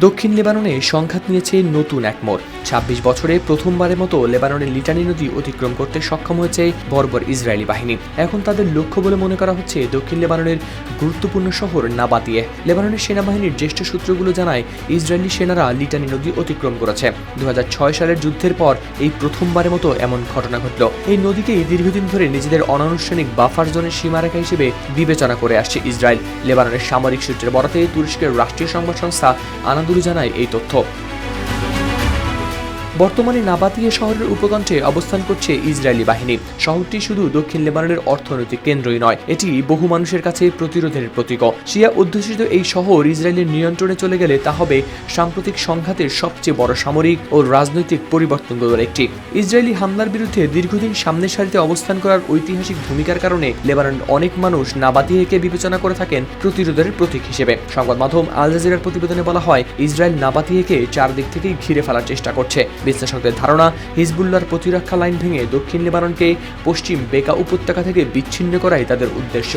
দক্ষিণ লেবাননে সংঘাত নিয়েছে নতুন এক মোড়। ২৬ বছরে প্রথমবারের মতো লেবাননের লিটানি নদী অতিক্রম করতে সক্ষম হয়েছে বর্বর ইসরায়েলি বাহিনী। এখন তাদের লক্ষ্য বলে মনে করা হচ্ছে দক্ষিণ লেবাননের গুরুত্বপূর্ণ শহর নাবাতিয়ে। লেবাননের সেনাবাহিনীর জ্যেষ্ঠ সূত্রগুলো জানায় ইসরায়েলি সেনারা লিটানি নদী অতিক্রম করেছে। ২০০৬ সালের যুদ্ধের পর এই প্রথমবারের মতো এমন ঘটনা ঘটল। এই নদীকেই দীর্ঘদিন ধরে নিজেদের অনানুষ্ঠানিক বাফার জোনের সীমারেখা হিসেবে বিবেচনা করে আসছে ইসরায়েল। লেবাননের সামরিক সূত্রের বরাতে তুরস্কের রাষ্ট্রীয় সংবাদ সংস্থা আনাদুলু জানায় এই তথ্য। বর্তমানে নাবাতিয়ে শহরের উপকণ্ঠে অবস্থান করছে ইসরায়েলি বাহিনী। শহরটি শুধু দক্ষিণ লেবাননের অর্থনৈতিক কেন্দ্রই নয়, এটি বহু মানুষের কাছে প্রতিরোধের প্রতীক। শিয়া অধ্যুষিত এই শহর ইসরায়েলের নিয়ন্ত্রণে চলে গেলে তা হবে সাম্প্রতিক সংঘাতের সবচেয়ে বড় সামরিক ও রাজনৈতিক পরিবর্তনগুলোর একটি। ইসরায়েলি হামলার বিরুদ্ধে দীর্ঘদিন সামনের সারিতে অবস্থান করার ঐতিহাসিক ভূমিকার কারণে লেবাননের অনেক মানুষ নাবাতিয়েকে বিবেচনা করে থাকেন প্রতিরোধের প্রতীক হিসেবে। সংবাদ মাধ্যম আল জাজিরার প্রতিবেদনে বলা হয়, ইসরায়েল নাবাতিয়েকে চারদিক থেকেই ঘিরে ফেলার চেষ্টা করছে। বিশ্লেষকদের ধারণা, হিজবুল্লাহর প্রতিরক্ষা লাইন ভেঙে দক্ষিণ লেবাননকে পশ্চিম বেকা উপত্যকা থেকে বিচ্ছিন্ন করাই তাদের উদ্দেশ্য।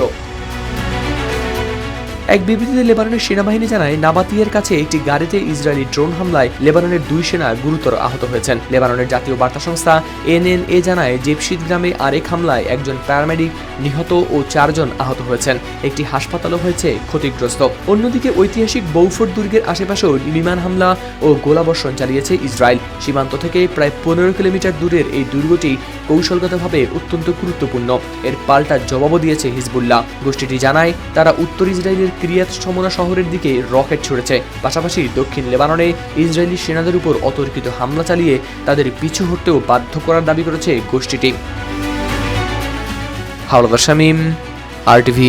এক বিবৃতিতে লেবাননের সেনাবাহিনী জানায়, নাবাতিয়ের কাছে একটি গাড়িতে ইসরায়েলি ড্রোন হামলায় লেবাননের ২ সেনা গুরুতর আহত হয়েছেন। লেবাননের জাতীয় বার্তা সংস্থা এনএনএ জানায়, জেপশিদ গ্রামে আরেক হামলায় একজন প্যারামেডিক নিহত ও ৪ জন আহত হয়েছেন। একটি হাসপাতালও হয়েছে ক্ষতিগ্রস্ত। অন্যদিকে ঐতিহাসিক বৌফোর দুর্গের আশেপাশেও বিমান হামলা ও গোলাবর্ষণ চালিয়েছে ইসরায়েল। সীমান্ত থেকে প্রায় ১৫ কিলোমিটার দূরের এই দুর্গটি কৌশলগতভাবে অত্যন্ত গুরুত্বপূর্ণ। এর পাল্টা জবাবও দিয়েছে হিজবুল্লাহ। গোষ্ঠীটি জানায়, তারা উত্তর ইসরায়েলের কিরিয়াত শমোনা শহরের দিকে রকেট ছুড়েছে। পাশাপাশি দক্ষিণ লেবাননে ইসরায়েলি সেনাদের উপর অতর্কিত হামলা চালিয়ে তাদের পিছু হটতেও বাধ্য করার দাবি করেছে গোষ্ঠীটি। হাওলাদার শামীম, RTV।